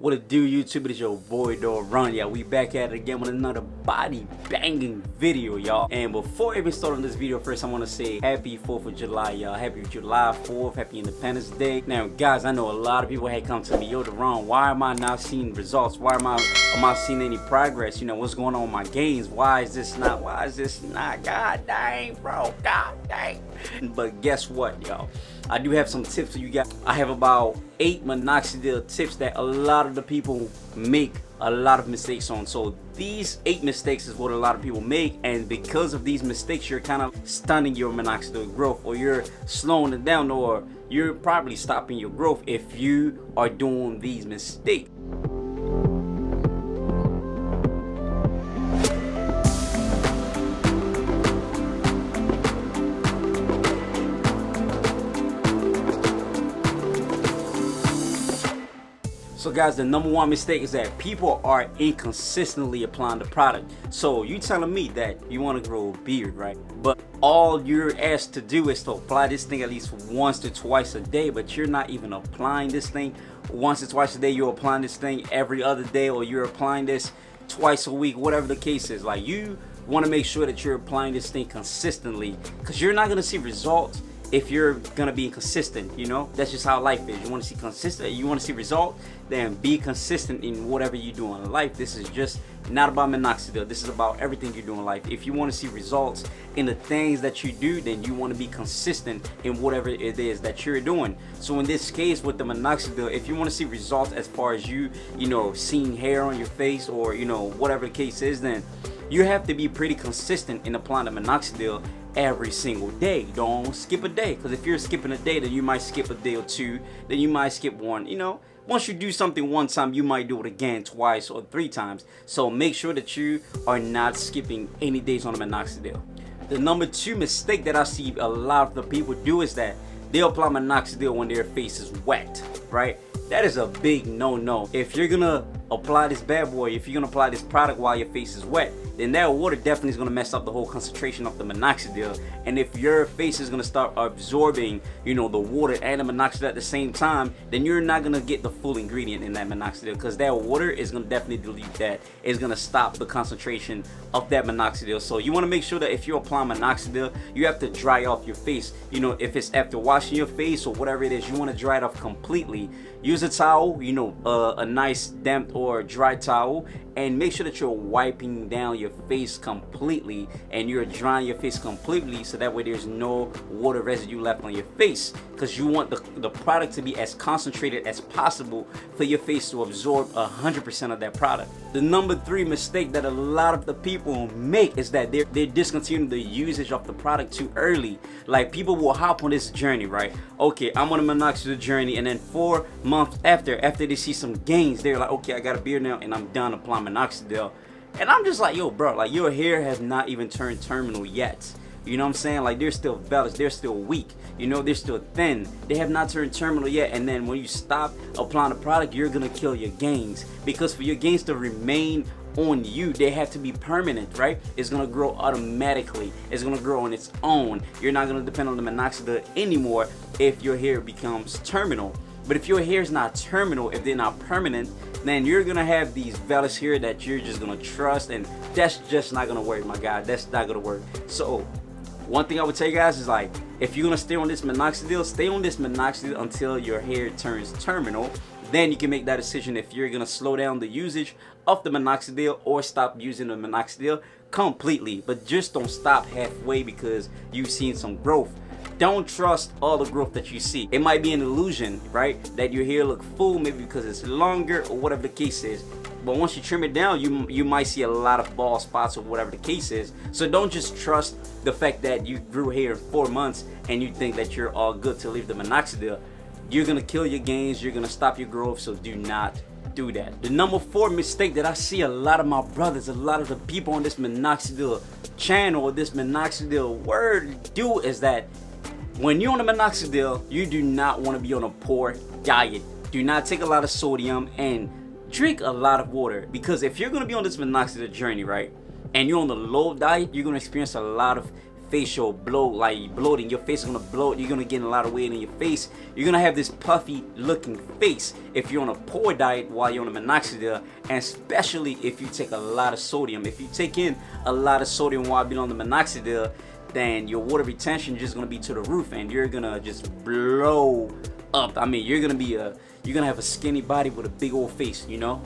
What it do, YouTube? It is your boy Doron. Yeah, we back at it again with another body banging video, y'all. And before I even start on this video, first I want to say happy 4th of July, y'all. Happy July 4th, happy Independence Day. Now, guys, I know a lot of people had come to me, yo, Doron, why am I not seeing results? Why am I seeing any progress? You know, what's going on with my gains? Why is this not? God dang, bro, God dang. But guess what, y'all? I do have some tips for you guys. I have about 8 minoxidil tips that a lot of the people make a lot of mistakes on. So these 8 mistakes is what a lot of people make, and because of these mistakes, you're kind of stunning your minoxidil growth, or you're slowing it down, or you're probably stopping your growth if you are doing these mistakes. So guys, the number one mistake is that people are inconsistently applying the product. So you telling me that you want to grow a beard, right? But all you're asked to do is to apply this thing at least once to twice a day, but you're not even applying this thing once or twice a day. You're applying this thing every other day, or you're applying this twice a week, whatever the case is. Like, you want to make sure that you're applying this thing consistently, because you're not going to see results if you're gonna be inconsistent. You know, that's just how life is. You want to see consistent, you want to see result, then be consistent in whatever you do in life. This is just not about minoxidil. This is about everything you do in life. If you want to see results in the things that you do, then you want to be consistent in whatever it is that you're doing. So in this case with the minoxidil, if you want to see results as far as you know, seeing hair on your face, or you know, whatever the case is, then you have to be pretty consistent in applying the minoxidil every single day. Don't skip a day, because if you're skipping a day, then you might skip a day or two, then you might skip one. You know, once you do something one time, you might do it again twice or 3 times. So make sure that you are not skipping any days on the minoxidil. The number 2 mistake that I see a lot of the people do is that they apply minoxidil when their face is wet, right? That is a big no-no. If you're gonna apply this bad boy, if you're gonna apply this product while your face is wet, then that water definitely is gonna mess up the whole concentration of the minoxidil. And if your face is gonna start absorbing, you know, the water and the minoxidil at the same time, then you're not gonna get the full ingredient in that minoxidil, because that water is gonna definitely dilute that. It's gonna stop the concentration of that minoxidil. So you wanna make sure that if you're applying minoxidil, you have to dry off your face. You know, if it's after washing your face or whatever it is, you wanna dry it off completely. Use a towel, you know, a nice damp or dry towel, and make sure that you're wiping down your face completely and you're drying your face completely, so that way there's no water residue left on your face, because you want the product to be as concentrated as possible for your face to absorb 100% of that product. The number 3 mistake that a lot of the people make is that they're discontinuing the usage of the product too early. Like, people will hop on this journey, right? Okay, I'm on a minoxidil journey, and then 4 months after they see some gains, they're like, okay, I got a beard now and I'm done applying minoxidil. And I'm just like, yo, bro, like, your hair has not even turned terminal yet. You know what I'm saying? Like, they're still vellus, they're still weak, you know, they're still thin, they have not turned terminal yet. And then when you stop applying the product, you're gonna kill your gains, because for your gains to remain on you, they have to be permanent, right? It's gonna grow automatically, it's gonna grow on its own. You're not gonna depend on the minoxidil anymore if your hair becomes terminal. But if your hair is not terminal, if they're not permanent, then you're gonna have these vellus here that you're just gonna trust, and that's just not gonna work, my guy. That's not gonna work. So one thing I would tell you guys is, like, if you're gonna stay on this minoxidil, stay on this minoxidil until your hair turns terminal. Then you can make that decision if you're gonna slow down the usage of the minoxidil or stop using the minoxidil completely. But just don't stop halfway because you've seen some growth. Don't trust all the growth that you see. It might be an illusion, right? That your hair look full, maybe because it's longer or whatever the case is. But once you trim it down, you might see a lot of bald spots or whatever the case is. So don't just trust the fact that you grew hair in 4 months and you think that you're all good to leave the minoxidil. You're gonna kill your gains, you're gonna stop your growth, so do not do that. The number 4 mistake that I see a lot of my brothers, a lot of the people on this minoxidil channel, or this minoxidil word do, is that when you're on the minoxidil, you do not want to be on a poor diet. Do not take a lot of sodium and drink a lot of water, because if you're going to be on this minoxidil journey, right, and you're on the low diet, you're going to experience a lot of facial bloating. Your face is gonna bloat. You're gonna gain a lot of weight in your face. You're gonna have this puffy looking face if you're on a poor diet while you're on the minoxidil, and especially if you take a lot of sodium. If you take in a lot of sodium while being on the minoxidil, then your water retention is just gonna be to the roof, and you're gonna just blow up. I mean, you're gonna have a skinny body with a big old face, you know.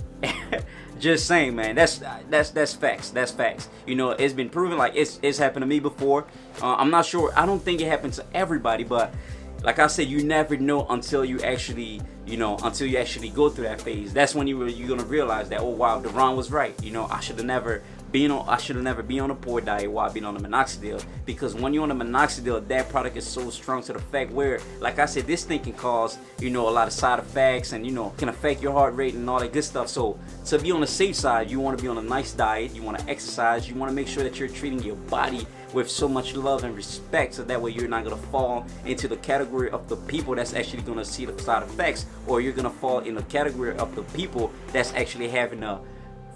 Just saying, man. That's facts. That's facts. You know, it's been proven. Like it's happened to me before. I'm not sure. I don't think it happens to everybody, but like I said, you never know until you actually, go through that phase. That's when you're gonna realize that, oh wow, Doron was right. You know, I should have never been on a poor diet while being on the minoxidil, because when you're on the minoxidil, that product is so strong to the fact where, like I said, this thing can cause, a lot of side effects, and can affect your heart rate and all that good stuff. So to be on the safe side, you want to be on a nice diet, you want to exercise, you want to make sure that you're treating your body with so much love and respect, so that way you're not going to fall into the category of the people that's actually going to see the side effects, or you're going to fall in the category of the people that's actually having a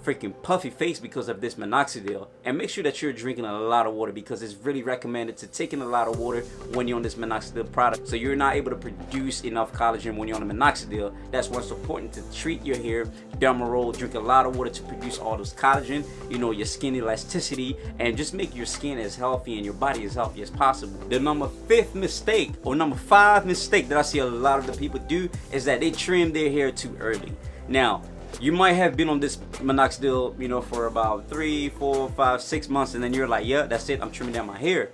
freaking puffy face because of this minoxidil. And make sure that you're drinking a lot of water, because it's really recommended to take in a lot of water when you're on this minoxidil product. So you're not able to produce enough collagen when you're on the minoxidil. That's why it's important to treat your hair, derma-roll, drink a lot of water to produce all this collagen, your skin elasticity, and just make your skin as healthy and your body as healthy as possible. The number 5 mistake that I see a lot of the people do is that they trim their hair too early. Now, you might have been on this minoxidil, for about 3, 4, 5, 6 months, and then you're like, yeah, that's it, I'm trimming down my hair.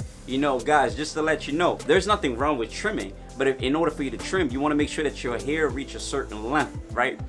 Guys, just to let you know, there's nothing wrong with trimming, but in order for you to trim, you want to make sure that your hair reach a certain length, right?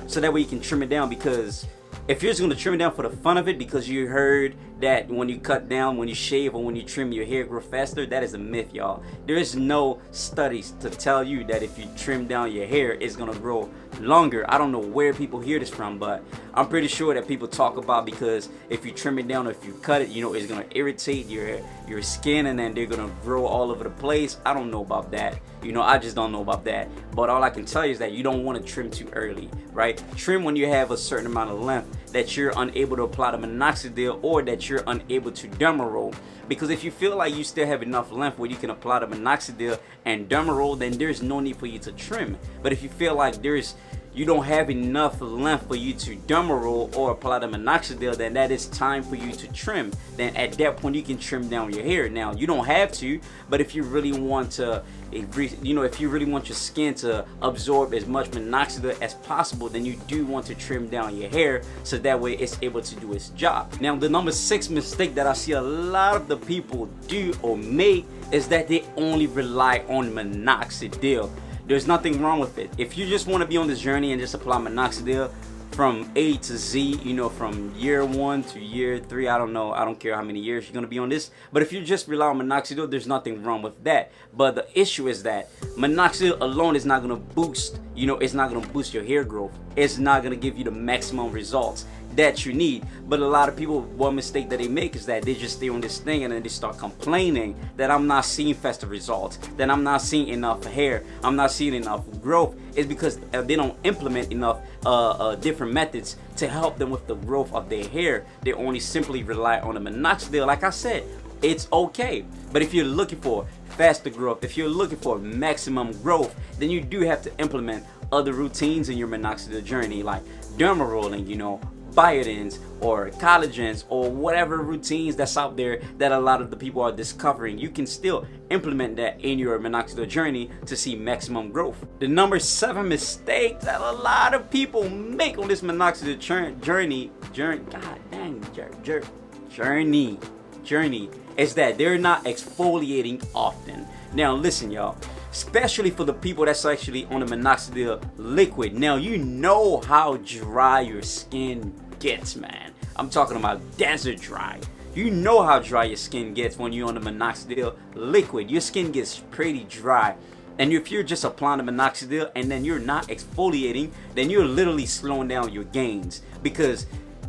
So that way you can trim it down, because if you're just going to trim it down for the fun of it, because you heard that when you cut down, when you shave, or when you trim, your hair grow faster, that is a myth, y'all. There is no studies to tell you that if you trim down your hair, it's going to grow longer. I don't know where people hear this from, but I'm pretty sure that people talk about, because if you trim it down or if you cut it, it's going to irritate your skin, and then they're going to grow all over the place. I don't know about that. I just don't know about that. But all I can tell you is that you don't want to trim too early, right? Trim when you have a certain amount of length that you're unable to apply the minoxidil, or that you're unable to derma roll. Because if you feel like you still have enough length where you can apply the minoxidil and derma roll, then there's no need for you to trim. But if you feel like you don't have enough length for you to derma roll or apply the minoxidil, then that is time for you to trim. Then at that point, you can trim down your hair. Now, you don't have to, but if you really want to, if you really want your skin to absorb as much minoxidil as possible, then you do want to trim down your hair, so that way it's able to do its job. Now, the number 6 mistake that I see a lot of the people do or make is that they only rely on minoxidil. There's nothing wrong with it. If you just want to be on this journey and just apply minoxidil from A to Z, from year 1 to year 3, I don't know, I don't care how many years you're going to be on this, but if you just rely on minoxidil, there's nothing wrong with that. But the issue is that minoxidil alone is not going to boost, it's not going to boost your hair growth. It's not going to give you the maximum results that you need. But a lot of people, one mistake that they make is that they just stay on this thing, and then they start complaining that I'm not seeing faster results, that I'm not seeing enough hair, I'm not seeing enough growth. It's because they don't implement enough different methods to help them with the growth of their hair. They only simply rely on the minoxidil. Like I said, it's okay, but if you're looking for faster growth, if you're looking for maximum growth, then you do have to implement other routines in your minoxidil journey, like derma rolling, biotins or collagens, or whatever routines that's out there that a lot of the people are discovering. You can still implement that in your minoxidil journey to see maximum growth. The number 7 mistake that a lot of people make on this minoxidil journey is that they're not exfoliating often. Now listen, y'all, especially for the people that's actually on the minoxidil liquid. Now, you know how dry your skin gets, man. I'm talking about desert dry. You know how dry your skin gets when you're on the minoxidil liquid. Your skin gets pretty dry. And if you're just applying the minoxidil and then you're not exfoliating, then you're literally slowing down your gains, because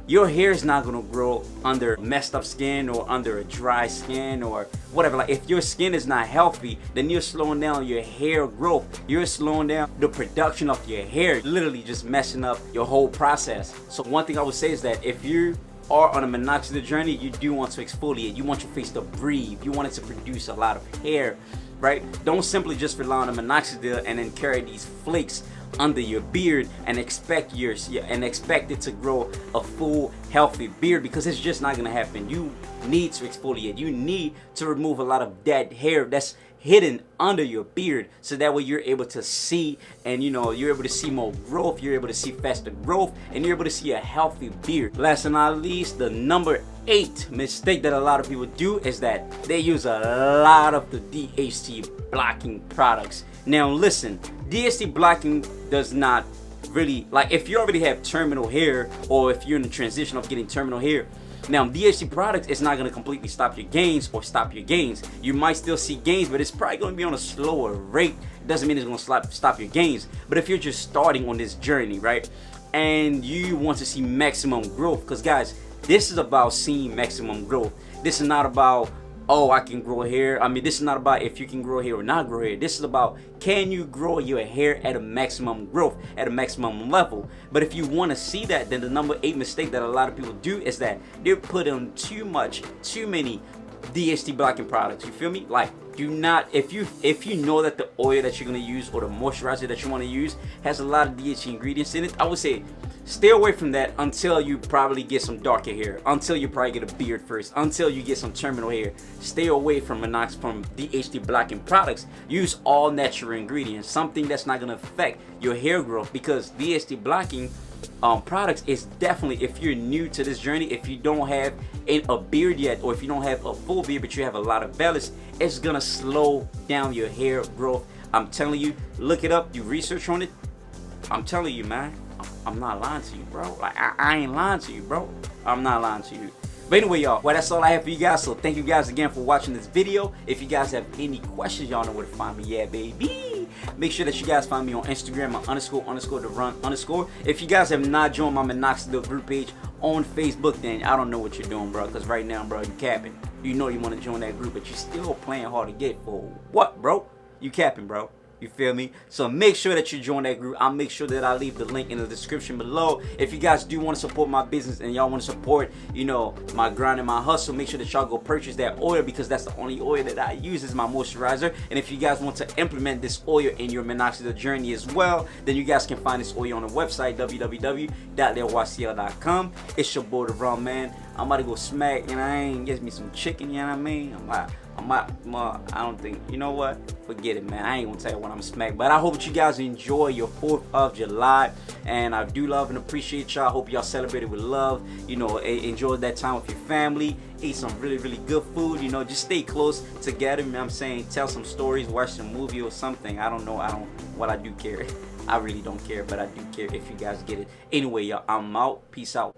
your hair is not gonna grow under messed up skin or under a dry skin or whatever. Like, if your skin is not healthy, then you're slowing down your hair growth. You're slowing down the production of your hair, literally just messing up your whole process. So one thing I would say is that if you're are on a minoxidil journey, you do want to exfoliate. You want your face to breathe. You want it to produce a lot of hair, right? Don't simply just rely on a minoxidil and then carry these flakes under your beard and expect it to grow a full healthy beard, because it's just not gonna happen. You need to exfoliate. You need to remove a lot of dead hair that's hidden under your beard, so that way you're able to see, and you're able to see more growth, you're able to see faster growth, and you're able to see a healthy beard. Last but not least, the number 8 mistake that a lot of people do is that they use a lot of the DHT blocking products. Now listen, DHT blocking does not really, like, if you already have terminal hair, or if you're in the transition of getting terminal hair, now DHT products is not going to completely stop your gains or stop your gains. You might still see gains, but it's probably going to be on a slower rate. It doesn't mean it's going to stop your gains. But if you're just starting on this journey, right, and you want to see maximum growth, because guys, this is about seeing maximum growth. This is not about, oh, I can grow hair. I mean, this is not about if you can grow hair or not grow hair. This is about, can you grow your hair at a maximum growth, at a maximum level? But if you want to see that, then the number 8 mistake that a lot of people do is that they put on too many DHT blocking products. You feel me? Like, do not, if you know that the oil that you're going to use or the moisturizer that you want to use has a lot of DHT ingredients in it, I would say stay away from that until you probably get some darker hair, until you probably get a beard first, until you get some terminal hair. Stay away from DHT blocking products. Use all natural ingredients, something that's not going to affect your hair growth, because DHT blocking products is definitely, if you're new to this journey, if you don't have a beard yet, or if you don't have a full beard but you have a lot of vellus, it's gonna slow down your hair growth. I'm telling you, look it up, do research on it. I'm telling you, man, I'm not lying to you, bro. Like, I ain't lying to you, bro. I'm not lying to you. But anyway, y'all, well, that's all I have for you guys. So thank you guys again for watching this video. If you guys have any questions, y'all know where to find me. Yeah, baby. Make sure that you guys find me on Instagram at __Doron_. If you guys have not joined my Minoxidil group page on Facebook, then I don't know what you're doing, bro. Because right now, bro, you capping. You know you want to join that group, but you still playing hard to get for what, bro? You capping, bro. You feel me? So make sure that you join that group. I'll make sure that I leave the link in the description below. If you guys do want to support my business and y'all want to support, my grind and my hustle, make sure that y'all go purchase that oil, because that's the only oil that I use as my moisturizer. And if you guys want to implement this oil in your minoxidil journey as well, then you guys can find this oil on the website, www.leroycl.com. It's your boy, Doron, man. I'm about to go smack, get me some chicken, you know what I mean? I don't think, you know what? Forget it, man. I ain't gonna tell you when I'm smacked. But I hope that you guys enjoy your 4th of July. And I do love and appreciate y'all. I hope y'all celebrated with love. Enjoy that time with your family. Eat some really, really good food. Just stay close together. You know what I'm saying? Tell some stories, watch some movie or something. I don't know. I do care. I really don't care, but I do care if you guys get it. Anyway, y'all, I'm out. Peace out.